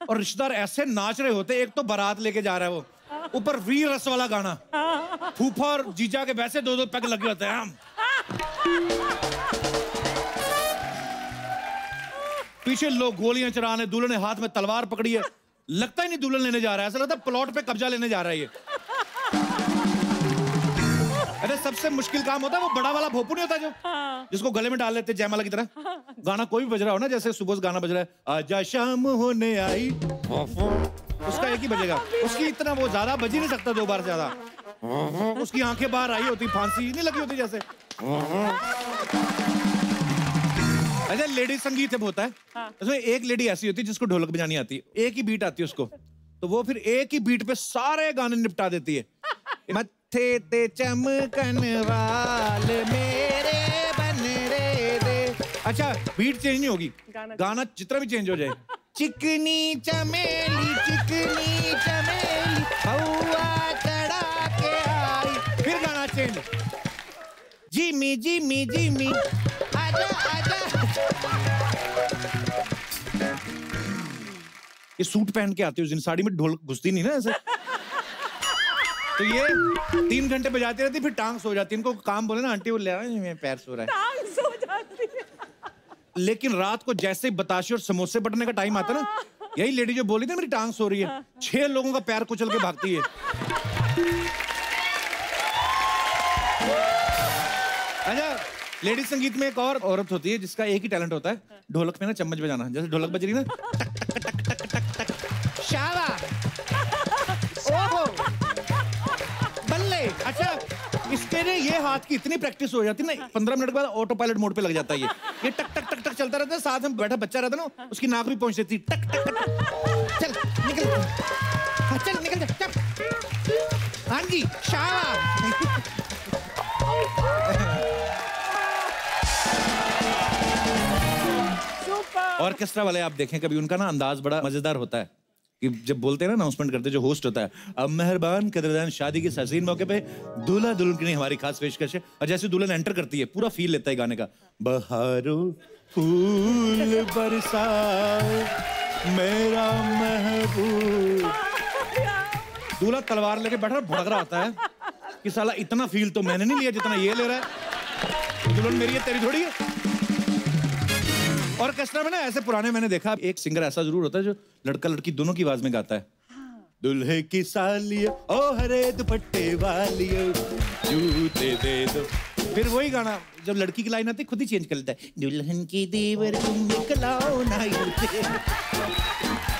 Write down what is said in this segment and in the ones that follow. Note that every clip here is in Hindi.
और रिश्तेदार ऐसे नाच रहे होते, एक तो बारात लेके जा रहा है वो, ऊपर फ्री रस वाला गाना, फूफा और जीजा के वैसे दो पैग लगे होते हैं। पीछे लोग गोलियां चलाने, दूल्हे ने हाथ में तलवार पकड़ी है, लगता ही नहीं दुल्हन लेने जा रहा है, ऐसा लगता है प्लॉट पे कब्जा लेने जा रहा है ये। अरे सबसे मुश्किल काम होता है वो बड़ा वाला भोपू नहीं होता जो, जिसको गले में डाल लेते जयमाला की तरह। गाना कोई भी बज रहा हो ना, जैसे सुबह गाना बज रहा है, आजा शाम होने आई, उसका एक ही बजेगा, उसकी इतना वो ज्यादा बज ही नहीं सकता, 2 बार ज्यादा। उसकी आंखें बाहर आई होती, फांसी नहीं लगी होती जैसे। अच्छा लेडी संगीत जब होता है, उसमें एक लेडी ऐसी होती है जिसको ढोलक बजानी आती है, एक ही बीट आती है उसको, तो वो फिर एक ही बीट पे सारे गाने निपटा देती है। मत्थे ते चमकन वाल मेरे बन रे दे। अच्छा बीट चेंज नहीं होगी, गाना जितना भी चेंज हो जाए, चिकनी चमेली हवा चढ़ा के आई, फिर गाना चेंज, जिमी जिमी जिमी आजा आजा। ये सूट पहन के आती है उस दिन, साड़ी में ढोलक घुसती नहीं ना ऐसे, तो ये 3 घंटे बजाती रहती, फिर टांग सो जाती। इनको काम बोले ना आंटी, वो ले आए मेरे पैर सो रहा है, टांग सो जाती है। लेकिन रात को जैसे ही बताशे और समोसे बटने का टाइम आता ना, यही लेडी जो बोली थी मेरी टांग सो रही है, 6 लोगों का पैर कुचल के भागती है। अच्छा लेडी संगीत में एक और औरत होती है जिसका एक ही टैलेंट होता है, ढोलक में ना चम्मच बजाना। जैसे ढोलक बज रही ना, टक टक टक टक टक टक, शावा, ओहो, बल्ले। अच्छा इसके लिए ये हाथ की इतनी प्रैक्टिस हो जाती है ना, 15 मिनट के बाद ऑटो पायलट मोड पे लग जाता है ये टक टक टक टक चलता रहता है। साथ में बैठा बच्चा रहता है ना, उसकी नाक भी पहुंच जाती है, टक टक टक, चल निकल, हाँ चल निकल चल, हाँ जी शावा। ऑर्केस्ट्रा वाले आप देखें कभी, उनका ना अंदाज बड़ा मजेदार होता है कि जब बोलते हैं ना, अनाउंसमेंट करते, जो होस्ट होता है, अब मेहरबान कदरदान शादी के हसीन मौके पे दूल्हा दुल्हन के लिए हमारी खास पेशकश है, और जैसे दुल्हन एंटर करती है पूरा फील लेता है गाने का, बहारो फूल बरसाओ मेरा महबूब। दूल्हा तलवार लेके बैठा भड़क रहा होता है कि साला इतना फील तो मैंने नहीं लिया जितना ये ले रहा है, दुल्हन मेरी है तेरी थोड़ी है। ऑर्केस्ट्रा में ना ऐसे पुराने मैंने देखा, एक सिंगर ऐसा जरूर होता है जो लड़का लड़की दोनों की आवाज में गाता है, दुल्हे की सालियो ओ हरे दुपट्टे वालियो जूते दे दो। फिर वही गाना जब लड़की की लाइन आती है खुद ही चेंज कर लेता है, दुल्हन की देवर तुम निकलाओ ना यूते।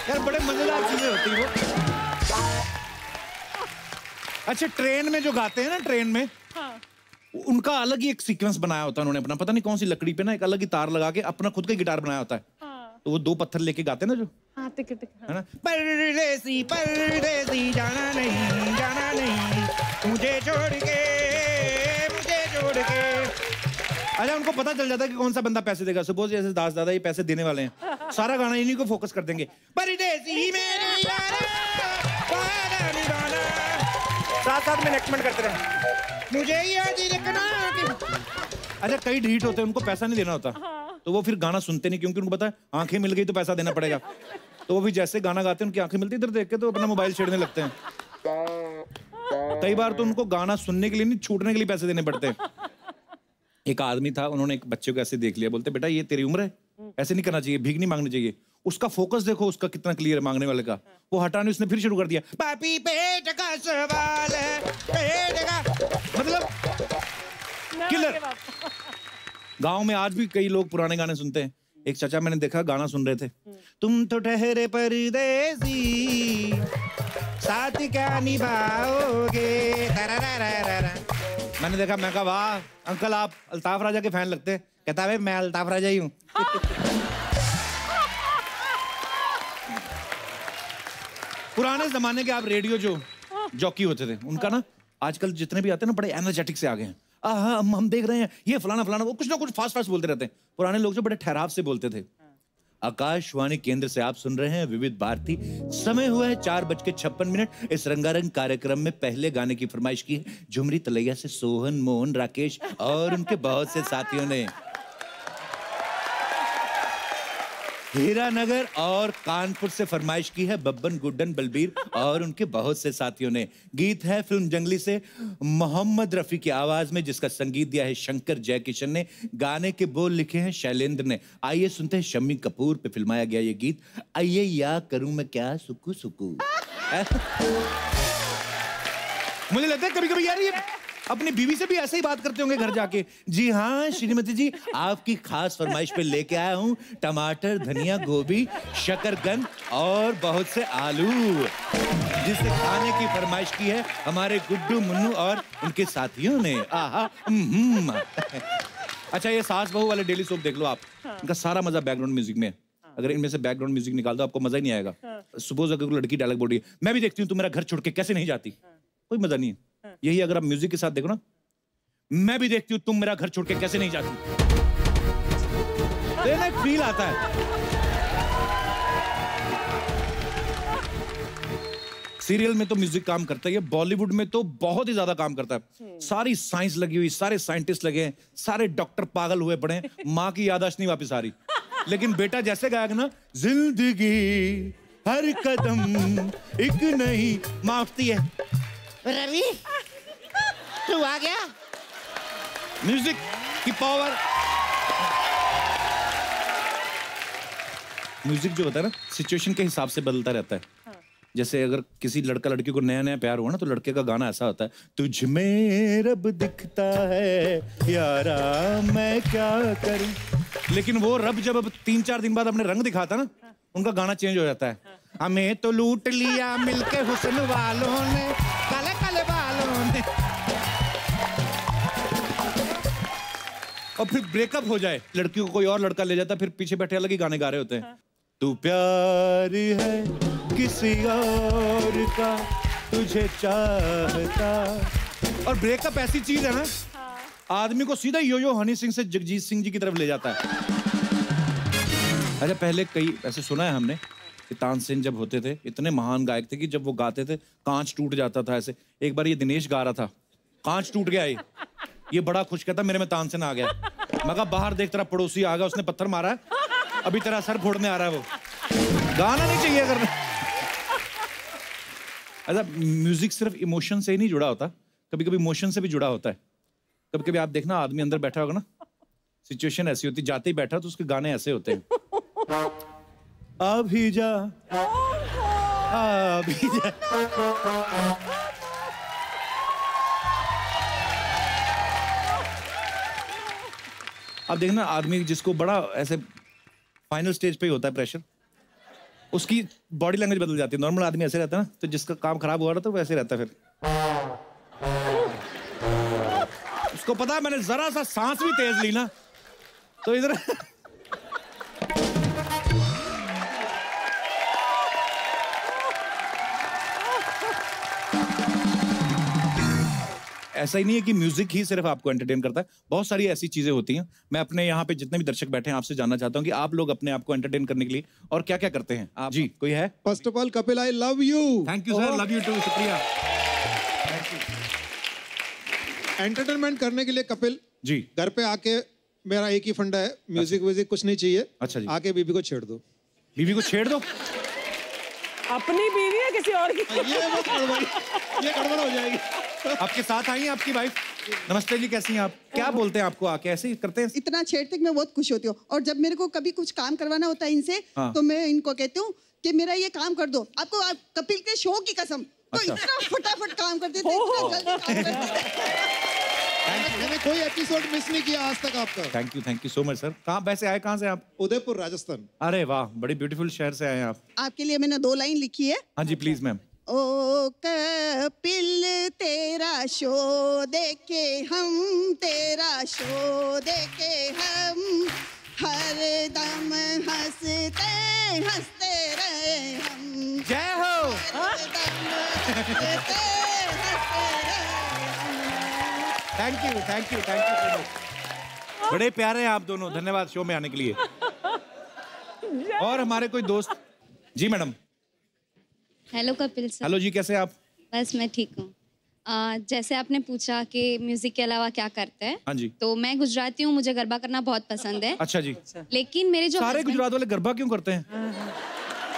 यार बड़े मजेदार चीजें होती है वो। अच्छा ट्रेन में जो गाते हैं ना, ट्रेन में उनका अलग ही एक सीक्वेंस बनाया होता है उन्होंने अपना, पता नहीं कौन सी लकड़ी पे ना एक अलग ही तार लगा के अपना खुद का गिटार बनाया होता है। तो वो 2 पत्थर लेके गाते हैं ना जो, है ना, परदेसी परदेसी जाना नहीं मुझे छोड़ के। अच्छा उनको पता चल जाता है कि कौन सा बंदा पैसे देगा। सपोज जैसे दास दादा ये पैसे देने वाले हैं, सारा गाना इन्हीं को फोकस कर देंगे, परदेसी मेरी साथ में नेक्टमेंट करते रहे, मुझे याद रखना। अच्छा कई ढीठ होते हैं, उनको पैसा नहीं देना होता, तो वो फिर गाना सुनते नहीं, क्योंकि उनको पता है आंखें मिल गई तो पैसा देना पड़ेगा, तो वो भी जैसे गाना गाते हैं उनकी आंखें मिलती इधर देख के तो अपना मोबाइल छेड़ने लगते हैं। कई बार तो उनको गाना सुनने के लिए नहीं, छूटने के लिए पैसे देने पड़ते हैं। एक आदमी था, उन्होंने एक बच्चे को ऐसे देख लिया, बोलते बेटा ये तेरी उम्र है, ऐसे नहीं करना चाहिए, भीख नहीं मांगनी चाहिए। उसका फोकस देखो उसका कितना क्लियर है मांगने वाले का, वो हटाने उसने फिर शुरू कर दिया, पापी पेट का सवाल है, पेट का मतलब किलर। गांव में आज भी कई लोग पुराने गाने सुनते हैं। एक चाचा मैंने देखा गाना सुन रहे थे, तुम तो ठहरे परदेसी साथ क्या निभाओगे। मैंने देखा, मैं कहा वाह अंकल आप अल्ताफ राजा के फैन लगते हैं। कहता है मैं अल्ताफ राजा ही हूँ। पुराने जमाने के आप रेडियो जो जॉकी होते थे उनका ना, आजकल जितने भी आते हैं ना बड़े एनर्जेटिक से आ गए हैं। हम देख रहे हैं ये फलाना फलाना, वो कुछ ना कुछ फास्ट फास्ट बोलते रहते हैं। पुराने लोग जो बड़े ठहराव से बोलते थे। आकाशवाणी केंद्र से आप सुन रहे हैं विविध भारती। समय हुआ है 4:56। इस रंगारंग कार्यक्रम में पहले गाने की फरमाइश की है झुमरी तलैया से सोहन, मोहन, राकेश और उनके बहुत से साथियों ने। हीरानगर और कानपुर से फरमाइश की है बब्बन, गुड्डन, बलबीर और उनके बहुत से साथियों ने। गीत है फिल्म जंगली से मोहम्मद रफी की आवाज में, जिसका संगीत दिया है शंकर जयकिशन ने। गाने के बोल लिखे हैं शैलेंद्र ने। आइए सुनते हैं शम्मी कपूर पे फिल्माया गया ये गीत, आइए या करूं मैं क्या सुकू सुकू। मुझे लगता है कभी कभी यार ये अपनी बीवी से भी ऐसे ही बात करते होंगे घर जाके। जी हाँ श्रीमती जी, आपकी खास फरमाइश पे लेके आया हूँ टमाटर, धनिया, गोभी, शकरकंद और बहुत से आलू, जिसे खाने की फरमाइश की है हमारे गुड्डू, मुन्नू और उनके साथियों ने। आहा। अच्छा ये सास बहू वाले डेली सोप देख लो आप, इनका सारा मजा बैकग्राउंड म्यूजिक में। अगर इनमें से बैकग्राउंड म्यूजिक निकाल दो आपको मजा ही नहीं आएगा। सपोज अगर कोई लड़की डायलॉग बोल रही है, मैं भी देखती हूँ तू मेरा घर छोड़ के कैसे नहीं जाती, कोई मजा नहीं है। यही अगर आप म्यूजिक के साथ देखो ना, मैं भी देखती हूँ तुम मेरा घर छोड़ के कैसे नहीं जाती, तो एक फील आता है। सीरियल में तो म्यूजिक काम करता है, बॉलीवुड में तो बहुत ही ज्यादा काम करता है। सारी साइंस लगी हुई, सारे साइंटिस्ट लगे हैं, सारे डॉक्टर पागल हुए पड़े हैं, माँ की याददाश्त नहीं वापस आ रही। लेकिन बेटा जैसे गायक ना, जिंदगी हर कदम एक नई माफती है। रवि तू आ गया। म्यूजिक की पावर। म्यूजिक जो होता है ना, सिचुएशन के हिसाब से बदलता रहता है। जैसे अगर किसी लड़का लड़की को नया नया प्यार हुआ ना, तो लड़के का गाना ऐसा होता है, तुझ में रब दिखता है यारा मैं क्या करूं। लेकिन वो रब जब अब 3-4 दिन बाद अपने रंग दिखाता ना, उनका गाना चेंज हो जाता है। हमें तो लूट लिया मिलके हुस्न वालों ने, काले काले बालों ने। और फिर ब्रेकअप हो जाए, लड़की को कोई और लड़का ले जाता, फिर पीछे बैठे अलग ही गाने गा रहे होते हैं। तू प्यार है किसी और का, तुझे चाहता। और ब्रेकअप ऐसी चीज है ना, आदमी को सीधा यो हनी सिंह से जगजीत सिंह जी की तरफ ले जाता है। अच्छा पहले कई ऐसे सुना है हमने कि तानसेन जब होते थे, इतने महान गायक थे कि जब वो गाते थे कांच टूट जाता था। ऐसे एक बार ये दिनेश गा रहा था, कांच टूट गया, ये बड़ा खुश कहता मेरे में तानसेन आ गया। मैं कहा बाहर देख, तेरा पड़ोसी आ गया, उसने पत्थर मारा है, अभी तेरा सर फोड़ने आ रहा है। वो गाना नहीं चाहिए करना। अच्छा म्यूजिक सिर्फ इमोशन से ही नहीं जुड़ा होता, कभी कभी इमोशन से भी जुड़ा होता है। कभी कभी आप देखना आदमी अंदर बैठा होगा ना, सिचुएशन ऐसी होती, जाते ही बैठा तो उसके गाने ऐसे होते हैं। अभी जा अभी जा। अब देखना आदमी जिसको बड़ा ऐसे फाइनल स्टेज पे ही होता है प्रेशर, उसकी बॉडी लैंग्वेज बदल जाती है। नॉर्मल आदमी ऐसे रहता है ना, तो जिसका काम खराब हुआ रहा था वो ऐसे रहता है। फिर उसको पता है मैंने जरा सा सांस भी तेज ली ना, तो इधर ऐसा ही नहीं है कि म्यूजिक ही सिर्फ आपको एंटरटेन करता है, बहुत सारी ऐसी चीजें होती हैं। मैं अपने यहाँ पे जितने भी दर्शक बैठे हैं आपसे जानना चाहता हूँ कि आप लोग अपने आप को एंटरटेन करने के लिए और क्या क्या करते हैं आप? जी कोई है? First of all Kapil I love you. Thank you sir, love you too. शुक्रिया। एंटरटेनमेंट करने के लिए कपिल जी घर पे आके मेरा एक ही फंडा है, म्यूजिक व्यूजिक कुछ नहीं चाहिए। अच्छा जी। आके बीबी को छेड़ दो। बीवी को छेड़ दो? अपनी बीवी है किसी और की? ये गड़बड़ हो जाएगी। आपके साथ आई हैं आपकी वाइफ? नमस्ते जी, कैसी हैं आप? क्या बोलते हैं आपको आके, ऐसे ही करते हैं? इतना छेड़ते मैं बहुत खुश होती हूँ। और जब मेरे को कभी कुछ काम करवाना होता है इनसे, हाँ। तो मैं इनको कहती हूँ कि मेरा ये काम कर दो। आपको कपिल के शो की कसम, तो अच्छा। इतना फटाफट काम करते थे, इतना जल्दी काम करते थे। मैंने कोई एपिसोड मिस नहीं किया आज तक आपका। Thank you so much sir. कहाँ वैसे आए, कहाँ से आप? उदयपुर राजस्थान। अरे वाह, बड़ी ब्यूटीफुल शहर से आए हैं आप। आपके लिए मैंने 2 लाइन लिखी है। हाँ जी प्लीज मैम। ओ कपिल तेरा शो देखे हम, तेरा शो देखे हम, हर दम हंसते हंसते रहे हम। जय हो। हर दम हंसते हंसते रहे हम। Thank you so much. बड़े प्यारे हैं आप दोनों, धन्यवाद शो में आने के लिए। और हमारे कोई दोस्त? जी madam. Hello Kapil sir. Hello जी, कैसे आप? बस मैं ठीक हूँ। जैसे आपने पूछा कि म्यूजिक के अलावा क्या करते हैं, हाँ जी। तो मैं गुजराती हूँ, मुझे गरबा करना बहुत पसंद है। अच्छा जी। लेकिन मेरे जो सारे husband- गुजरात वाले गरबा क्यों करते हैं?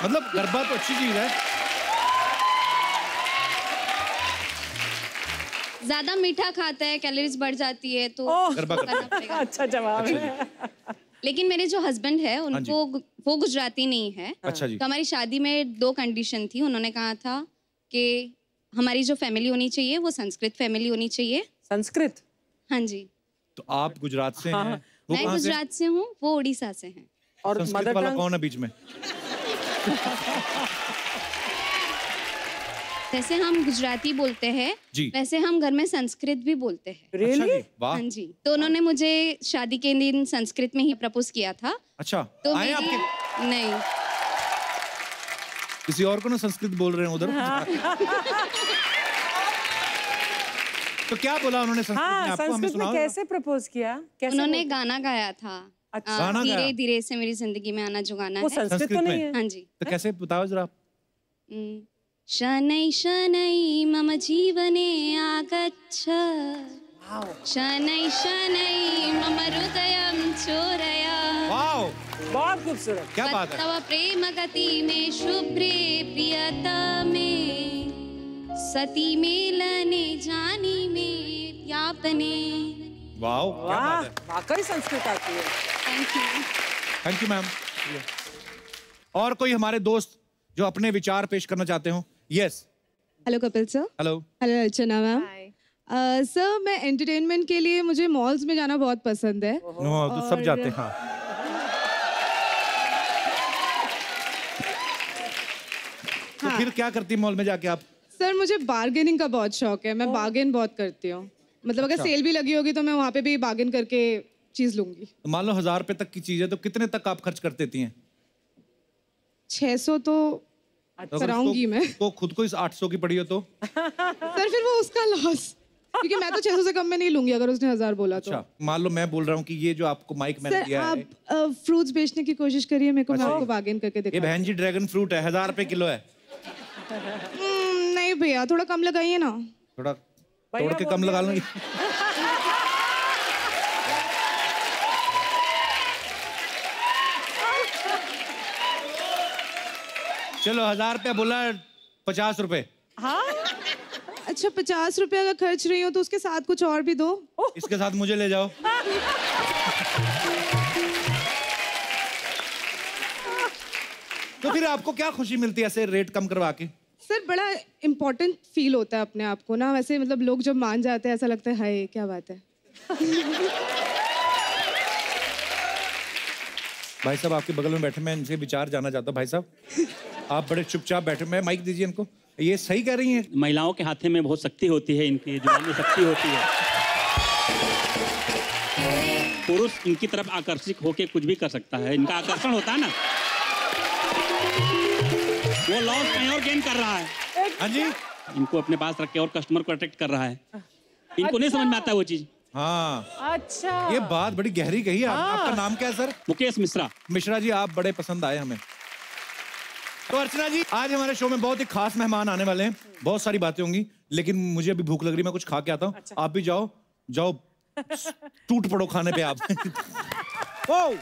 मतलब गरबा तो अच्छी चीज है। ज्यादा मीठा खाता है, कैलोरीज बढ़ जाती है, तो गरबा करते करना हैं। पड़ेगा। अच्छा जवाब अच्छा है। लेकिन मेरे जो हस्बैंड है उनको वो गुजराती नहीं है। अच्छा जी। तो हमारी शादी में 2 कंडीशन थी। उन्होंने कहा था कि हमारी जो फैमिली होनी चाहिए वो संस्कृत फैमिली होनी चाहिए। संस्कृत? हाँ जी। तो आप गुजरात से हैं, वो मैं कहाँ से? गुजरात से हूँ, वो उड़ीसा से हैं। और संस्कृत मदर वाला टंग? कौन है बीच में? जैसे हम गुजराती बोलते हैं जी। वैसे हम घर में संस्कृत भी बोलते हैं। अच्छा Really? जी, वाह। हाँ जी। तो उन्होंने मुझे शादी के दिन संस्कृत में ही प्रपोज किया था। अच्छा, तो आए मेरी आपके नहीं, किसी और को ना संस्कृत बोल रहे हैं उधर। तो क्या बोला उन्होंने संस्कृत में हाँ, आपको? हमें संस्कृत में सुनाओ। कैसे प्रपोज किया? कैसे उन्होंने बोलते? गाना गाया था। अच्छा। गाना गाया? धीरे धीरे से मेरी जिंदगी में आना जो गाना वो है। संस्कृत तो संस्कृत नहीं में? है? हाँ जी। तो कैसे बताओ जरा आप। शनै शनै मम जीवने आगच्छ, शनै शनै मम हृदयं चोरय, वाओ, बहुत खूबसूरत। क्या बात है। तव प्रेम गति में शुभ्रे प्रियतमे, सती मेलने जानी में व्यापने। वाओ, क्या वाह, बात है। वाकई संस्कृत आती है। Thank you. Thank you ma'am. और कोई हमारे दोस्त जो अपने विचार पेश करना चाहते हो? Yes. Hello Kapil sir. Hello. Hello Archana ma'am. Sir मैं एंटरटेनमेंट के लिए मुझे मॉल्स में जाना बहुत पसंद है। नो, तो सब जाते हैं। हाँ। तो फिर क्या करती मॉल में जाके आप? सर मुझे बार्गेनिंग का बहुत शौक है, मैं बार्गेन बहुत करती हूँ। मतलब अगर सेल भी लगी होगी तो मैं वहाँ पे भी बार्गेन करके चीज लूंगी। तो मान लो 1000 रुपए तक की चीज है तो कितने तक आप खर्च कर देती हैं? 600 तो तो कराऊंगी मैं। तो खुद को इस 800 की पड़ी हो तो? सर फिर वो उसका लॉस, क्योंकि मैं तो 600 से कम में नहीं लूंगी अगर उसने 1000 बोला तो। अच्छा, मान लो मैं बोल रहा हूँ कि ये जो आपको माइक मैंने सर दिया है, आप फ्रूट्स बेचने की कोशिश करिए, मेरे को मैं अच्छा। आपको बार्गेन करके ये दिखा। बहन जी ड्रैगन फ्रूट है, 1000 रुपए किलो है। नहीं भैया थोड़ा कम लगाइए ना। थोड़ा तोड़ के वो कम लगा लो। चलो 1000 रुपया बोला, 50 रुपए। हाँ, अच्छा 50 रुपए अगर खर्च रही हो तो उसके साथ कुछ और भी दो। इसके साथ मुझे ले जाओ। तो फिर आपको क्या खुशी मिलती है ऐसे रेट कम करवा के? सर बड़ा इम्पोर्टेंट फील होता है अपने आप को ना, वैसे मतलब लोग जब मान जाते हैं ऐसा लगता है हाय क्या बात है। भाई साहब आपके बगल में बैठे, मैं इनसे विचार जानना चाहता हूँ। भाई साहब आप बड़े चुपचाप बैठे, मैं माइक दीजिए इनको। ये सही कह रही हैं? महिलाओं के हाथे में बहुत शक्ति होती है, इनकी जुबान में शक्ति होती है। पुरुष इनकी तरफ आकर्षित होके कुछ भी कर सकता है, इनका आकर्षण होता है ना, वो लॉस कहीं और गेन कर रहा है। हाँ जी। इनको अपने पास रख के और कस्टमर को अट्रैक्ट कर रहा है। इनको नहीं समझ में आता वो चीज। हाँ, अच्छा। ये बात बड़ी गहरी कही है। आपका नाम क्या है सर? मुकेश मिश्रा। मिश्रा जी, आप बड़े पसंद आए हमें। तो अर्चना जी, आज हमारे शो में बहुत ही खास मेहमान आने वाले हैं। बहुत सारी बातें होंगी, लेकिन मुझे अभी भूख लग रही है, मैं कुछ खा के आता हूँ। आप भी जाओ जाओ, टूट पड़ो खाने पे आप। ओ